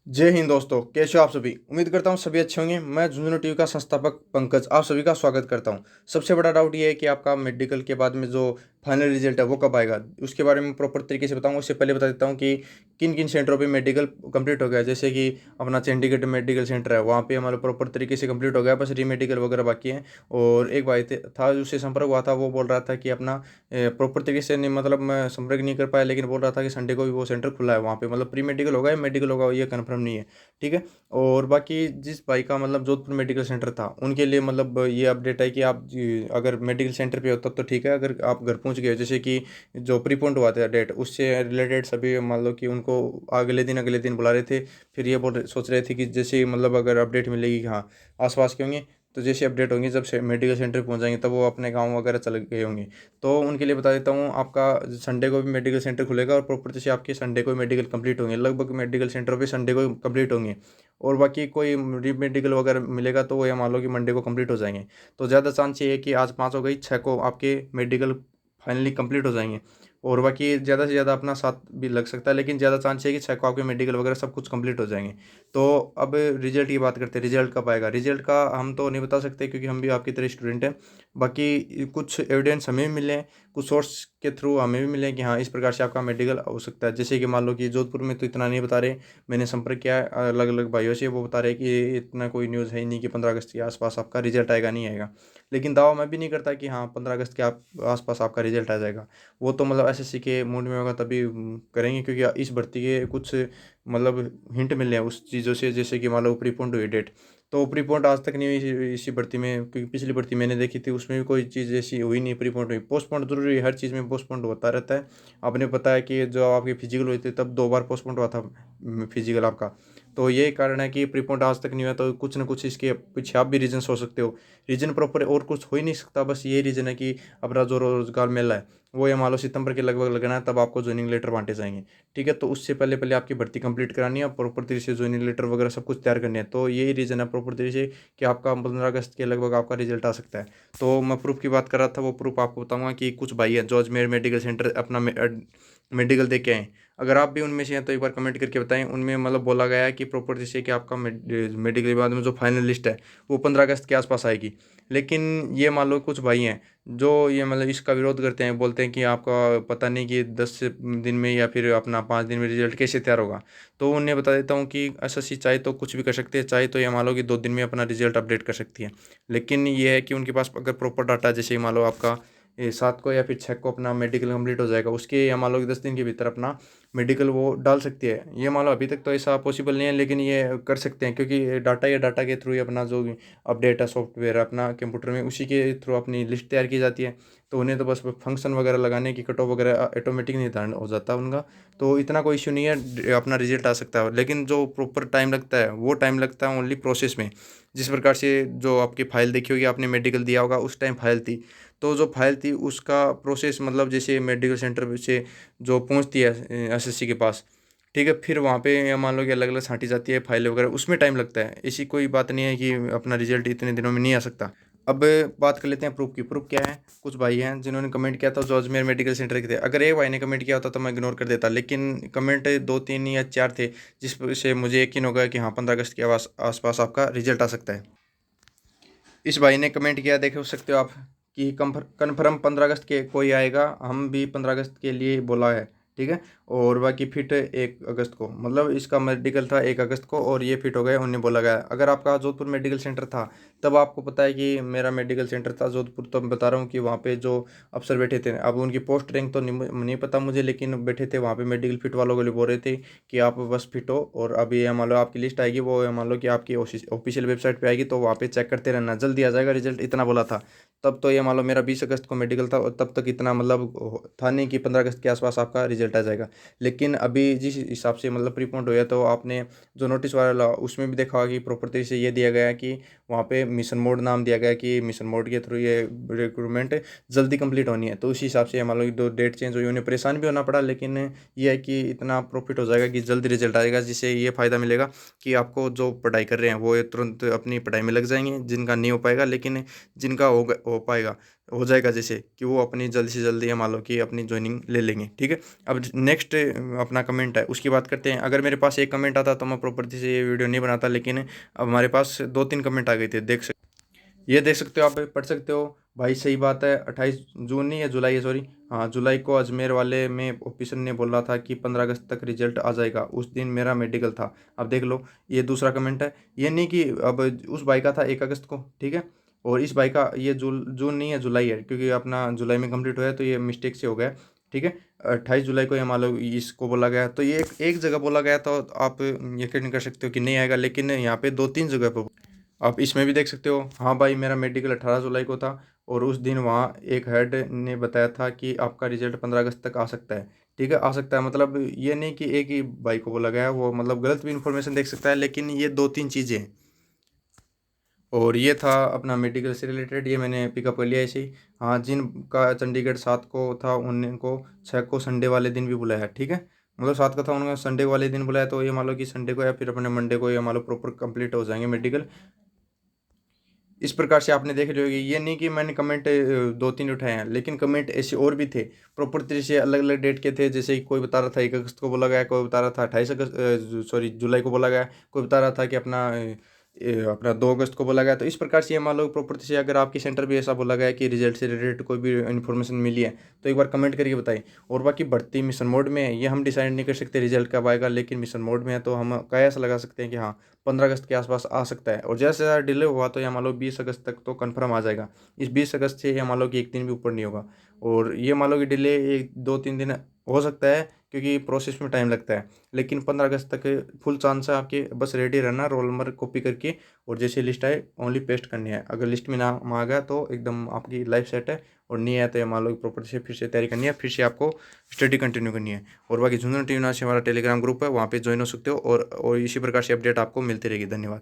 जय हिंद दोस्तों, कैसे हो आप सभी। उम्मीद करता हूँ सभी अच्छे होंगे। मैं झुंझुनू टीवी का संस्थापक पंकज आप सभी का स्वागत करता हूँ। सबसे बड़ा डाउट ये है कि आपका मेडिकल के बाद में जो फाइनल रिजल्ट है वो कब आएगा, उसके बारे में प्रॉपर तरीके से बताऊंगा। उससे पहले बता देता हूँ कि किन किन सेंटरों पे मेडिकल कंप्लीट हो गया है। जैसे कि अपना चंडीगढ़ मेडिकल सेंटर है, वहाँ पे हमारा प्रॉपर तरीके से कंप्लीट हो गया, बस रीमेडिकल वगैरह बाकी है। और एक भाई था उससे संपर्क हुआ था, वो बोल रहा था कि अपना प्रॉपर तरीके से नहीं, मतलब मैं संपर्क नहीं कर पाया, लेकिन बोल रहा था कि संडे को भी वो सेंटर खुला है वहाँ पे, मतलब प्री मेडिकल होगा या मेडिकल होगा ये कंफर्म नहीं है। ठीक है। और बाकी जिस भाई का मतलब जोधपुर मेडिकल सेंटर था, उनके लिए मतलब ये अपडेट है कि आप अगर मेडिकल सेंटर पे हो तब तो ठीक है। अगर आप घर पहुंच गए हो, जैसे कि जो प्रीपोन्ड हुआ था डेट, उससे रिलेटेड सभी मान लो कि उनको अगले दिन बुला रहे थे। फिर ये सोच रहे थे कि जैसे मतलब अगर अपडेट मिलेगी कि हाँ आसपास के होंगे, तो जैसे अपडेट होंगी जब से मेडिकल सेंटर पहुंच जाएंगे तब वो अपने गांव वगैरह चले गए होंगे। तो उनके लिए बता देता हूँ, आपका संडे को भी मेडिकल सेंटर खुलेगा और प्रॉपर जैसे आपके संडे को मेडिकल कंप्लीट होंगे, लगभग मेडिकल सेंटर पे संडे को कंप्लीट होंगे। और बाकी कोई री मेडिकल वगैरह मिलेगा तो वो ये मान लो कि मंडे को कंप्लीट हो जाएंगे। तो ज़्यादा चांस ये है कि आज 5 हो गई, 6 को आपके मेडिकल फाइनली कंप्लीट हो जाएंगे। और बाकी ज़्यादा से ज़्यादा अपना 7 भी लग सकता है, लेकिन ज़्यादा चांस है कि 6 को आपके मेडिकल वगैरह सब कुछ कंप्लीट हो जाएंगे। तो अब रिजल्ट की बात करते हैं, रिजल्ट कब आएगा। रिजल्ट का हम तो नहीं बता सकते क्योंकि हम भी आपकी तरह स्टूडेंट हैं। बाकी कुछ एविडेंस हमें भी मिले हैं, कुछ सोर्स के थ्रू हमें भी मिले हैं कि हाँ इस प्रकार से आपका मेडिकल हो सकता है। जैसे कि मान लो कि जोधपुर में तो इतना नहीं बता रहे, मैंने संपर्क किया है अलग अलग भाइयों से, वो बता रहे हैं कि इतना कोई न्यूज़ है ही नहीं कि 15 अगस्त के आसपास आपका रिजल्ट आएगा नहीं आएगा। लेकिन दावा मैं भी नहीं करता कि हाँ 15 अगस्त के आसपास आपका रिजल्ट आ जाएगा। वो तो मतलब एसएससी के मूड में होगा तभी करेंगे, क्योंकि इस भर्ती के कुछ मतलब हिंट मिले हैं उस चीज़ों से। जैसे कि मान लो प्रीपोन्ड हुई डेट, तो प्रीपोन्ड आज तक नहीं हुई इसी भर्ती में, क्योंकि पिछली भर्ती मैंने देखी थी उसमें भी कोई चीज़ ऐसी हुई नहीं। प्रीपोन्ड हुई, पोस्टपोन्ड जरूरी है, हर चीज़ में पोस्टपोन्ड होता रहता है। आपने पता है कि जो आपकी फिजिकल हुई थी तब 2 बार पोस्टपोन्ड हुआ था फिजिकल आपका। तो यही कारण है कि प्रीपोन्ड आज तक नहीं हुआ, तो कुछ ना कुछ इसके पीछे आप भी रीजन सोच सकते हो। रीजन प्रॉपर और कुछ हो ही नहीं सकता, बस यही रीज़न है कि अपना जो रोजगार मेला है वो ये मान लो सितंबर के लगभग लगना है, तब आपको ज्वाइनिंग लेटर बांटे जाएंगे। ठीक है, तो उससे पहले पहले आपकी भर्ती कंप्लीट करानी है, प्रॉपर तरीके से ज्वाइनिंग लेटर वगैरह सब कुछ तैयार करनी है। तो यही रीज़न है प्रॉपर तरीके से कि आपका 15 अगस्त के लगभग आपका रिजल्ट आ सकता है। तो मैं प्रूफ की बात कर रहा था, वो प्रूफ आपको बताऊंगा कि कुछ भाई है जो अजमेर मेडिकल सेंटर अपना मेडिकल दे के आए। अगर आप भी उनमें से हैं तो एक बार कमेंट करके बताएं। उनमें मतलब बोला गया है कि प्रॉपर जैसे कि आपका मेडिकल के बाद में जो फाइनल लिस्ट है वो 15 अगस्त के आसपास आएगी। लेकिन ये मान लो कुछ भाई हैं जो ये मतलब इसका विरोध करते हैं, बोलते हैं कि आपका पता नहीं कि 10 दिन में या फिर अपना 5 दिन में रिजल्ट कैसे तैयार होगा। तो उन्हें बता देता हूँ कि एसएससी चाहे तो कुछ भी कर सकते हैं, चाहे तो ये मान लो कि 2 दिन में अपना रिजल्ट अपडेट कर सकती है। लेकिन ये है कि उनके पास अगर प्रॉपर डाटा, जैसे मान लो आपका 7 को या फिर 6 को अपना मेडिकल कंप्लीट हो जाएगा, उसके या मान लो कि 10 दिन के भीतर अपना मेडिकल वो डाल सकती है। ये मान लो अभी तक तो ऐसा पॉसिबल नहीं है, लेकिन ये कर सकते हैं क्योंकि डाटा या डाटा के थ्रू ही अपना जो अपडेट है सॉफ्टवेयर अपना कंप्यूटर में, उसी के थ्रू अपनी लिस्ट तैयार की जाती है। तो उन्हें तो बस फंक्शन वगैरह लगाने की कट ऑफ वगैरह ऑटोमेटिक निर्धारण हो जाता है उनका। तो इतना कोई इश्यू नहीं है, अपना रिजल्ट आ सकता है। लेकिन जो प्रॉपर टाइम लगता है वो टाइम लगता है ओनली प्रोसेस में। जिस प्रकार से जो आपकी फाइल देखी होगी, आपने मेडिकल दिया होगा उस टाइम फाइल थी, तो जो फाइल थी उसका प्रोसेस मतलब जैसे मेडिकल सेंटर से जो पहुंचती है एसएससी के पास, ठीक है, फिर वहाँ पे या मान लो कि अलग अलग छांटी जाती है फाइलें वगैरह, उसमें टाइम लगता है। ऐसी कोई बात नहीं है कि अपना रिजल्ट इतने दिनों में नहीं आ सकता। अब बात कर लेते हैं प्रूफ की। प्रूफ क्या है, कुछ भाई हैं जिन्होंने कमेंट किया था जो अजमेर मेडिकल सेंटर के थे। अगर एक भाई ने कमेंट किया होता तो मैं इग्नोर कर देता, लेकिन कमेंट 2 3 या 4 थे, जिस से मुझे यकीन हो गया कि हाँ 15 अगस्त के आसपास आपका रिजल्ट आ सकता है। इस भाई ने कमेंट किया, देख सकते हो आप कि कन्फर्म 15 अगस्त के कोई आएगा, हम भी 15 अगस्त के लिए बोला है। ठीक है। और बाकी फिट 1 अगस्त को, मतलब इसका मेडिकल था 1 अगस्त को और ये फिट हो गए, उन्हें बोला गया। अगर आपका जोधपुर मेडिकल सेंटर था तब आपको पता है कि मेरा मेडिकल सेंटर था जोधपुर, तो मैं बता रहा हूँ कि वहाँ पे जो अफसर बैठे थे, अब उनकी पोस्ट रैंक तो नहीं पता मुझे, लेकिन बैठे थे वहाँ पे मेडिकल फिट वालों को लिए बोल रहे थे कि आप बस फिट हो। और अभी ये मान लो आपकी लिस्ट आएगी, वो ये मान लो कि आपकी ऑफिशियल वेबसाइट पे आएगी, तो वहाँ पे चेक करते रहना, जल्दी आ जाएगा रिजल्ट, इतना बोला था। तब तो ये मान लो मेरा 20 अगस्त को मेडिकल था और तब तक इतना मतलब था नहीं कि 15 अगस्त के आसपास आपका रिजल्ट आ जाएगा। लेकिन अभी जिस हिसाब से मतलब प्रीपोन्ड हुआ, तो आपने जो नोटिस वायरल उसमें भी देखा होगा कि प्रॉपर तरीके से ये दिया गया है कि वहाँ पे मिशन मोड नाम दिया गया है कि मिशन मोड के थ्रू ये रिक्रूटमेंट जल्दी कंप्लीट होनी है। तो उसी हिसाब से मान लो कि 2 डेट चेंज हुई, उन्हें परेशान भी होना पड़ा, लेकिन ये है कि इतना प्रॉफिट हो जाएगा कि जल्दी रिजल्ट आएगा, जिससे ये फ़ायदा मिलेगा कि आपको जो पढ़ाई कर रहे हैं वो ये तुरंत अपनी पढ़ाई में लग जाएंगे, जिनका नहीं हो पाएगा, लेकिन जिनका हो पाएगा हो जाएगा, जैसे कि वो अपनी जल्दी से जल्दी मान लो कि अपनी ज्वाइनिंग ले लेंगे। ठीक है, अब नेक्स्ट अपना कमेंट है उसकी बात करते हैं। अगर मेरे पास एक कमेंट आता तो मैं प्रॉपर्टी से ये वीडियो नहीं बनाता, लेकिन अब हमारे पास 2-3 कमेंट आ गए थे, ये देख सकते हो, आप पढ़ सकते हो। भाई सही बात है, 28 जून नहीं है, जुलाई है, सॉरी। हाँ, जुलाई को अजमेर वाले में ऑफिसर ने बोला था कि 15 अगस्त तक रिजल्ट आ जाएगा, उस दिन मेरा मेडिकल था। अब देख लो, ये दूसरा कमेंट है। ये नहीं कि अब उस भाई का था 1 अगस्त को, ठीक है, और इस भाई का ये जून नहीं है, जुलाई है, क्योंकि अपना जुलाई में कंप्लीट हुआ है तो ये मिस्टेक से हो गया। ठीक है, 28 जुलाई को ये मान लो इसको बोला गया, तो ये एक जगह बोला गया, तो आप यकीन कर सकते हो कि नहीं आएगा, लेकिन यहाँ पे 2-3 जगह पर आप इसमें भी देख सकते हो। हाँ भाई, मेरा मेडिकल 18 जुलाई को था, और उस दिन वहाँ एक हेड ने बताया था कि आपका रिजल्ट 15 अगस्त तक आ सकता है। ठीक है, आ सकता है, मतलब ये नहीं कि एक ही भाई को बोला गया है, वो मतलब गलत भी इन्फॉर्मेशन देख सकता है, लेकिन ये 2-3 चीज़ें हैं। और ये था अपना मेडिकल से रिलेटेड, ये मैंने पिकअप कर लिया ऐसे ही। हाँ, जिनका चंडीगढ़ 7 को था उनको 6 को संडे वाले दिन भी बुलाया है। ठीक है, मतलब 7 का था, उन्होंने संडे वाले दिन बुलाया, तो ये मान लो कि संडे को या फिर अपने मंडे को ये मान लो प्रॉपर कंप्लीट हो जाएंगे मेडिकल। इस प्रकार से आपने देख रहे होगी, ये नहीं कि मैंने कमेंट 2-3 उठाए हैं, लेकिन कमेंट ऐसे और भी थे, प्रॉपर तरीके से अलग अलग डेट के थे। जैसे कि कोई बता रहा था 1 अगस्त को बोला गया, कोई बता रहा था 28 अगस्त, सॉरी, जुलाई को बोला गया, कोई बता रहा था कि अपना 2 अगस्त को बोला गया। तो इस प्रकार से ये मान लो प्रॉपर से, अगर आपके सेंटर भी ऐसा बोला गया है कि रिजल्ट से रिलेटेड कोई भी इन्फॉर्मेशन मिली है, तो एक बार कमेंट करके बताइए। और बाकी भर्ती मिशन मोड में है, ये हम डिसाइड नहीं कर सकते रिजल्ट कब आएगा, लेकिन मिशन मोड में है, तो हम कयास लगा सकते हैं कि हाँ, 15 अगस्त के आसपास आ सकता है। और जैसे ज़्यादा डिले हुआ तो ये मान लो 20 अगस्त तक तो कंफर्म आ जाएगा। इस 20 अगस्त से ये मान लो कि एक दिन भी ऊपर नहीं होगा। और ये मान लो कि डिले 1-2-3 दिन हो सकता है, क्योंकि प्रोसेस में टाइम लगता है, लेकिन 15 अगस्त तक फुल चांस है आपके। बस रेडी रहना, रोल नंबर कॉपी करके, और जैसे लिस्ट आए ओनली पेस्ट करनी है। अगर लिस्ट में नाम आ गया तो एकदम आपकी लाइफ सेट है, और नहीं आया तो ये मान लो कि प्रॉपर से फिर से तैयारी करनी है, फिर से आपको स्टडी कंटिन्यू करनी है। और बाकी झुंझुनू टीम नाम से हमारा टेलीग्राम ग्रुप है, वहाँ पे ज्वाइन हो सकते हो, और इसी प्रकार से अपडेट आपको मिलती रहेगी। धन्यवाद।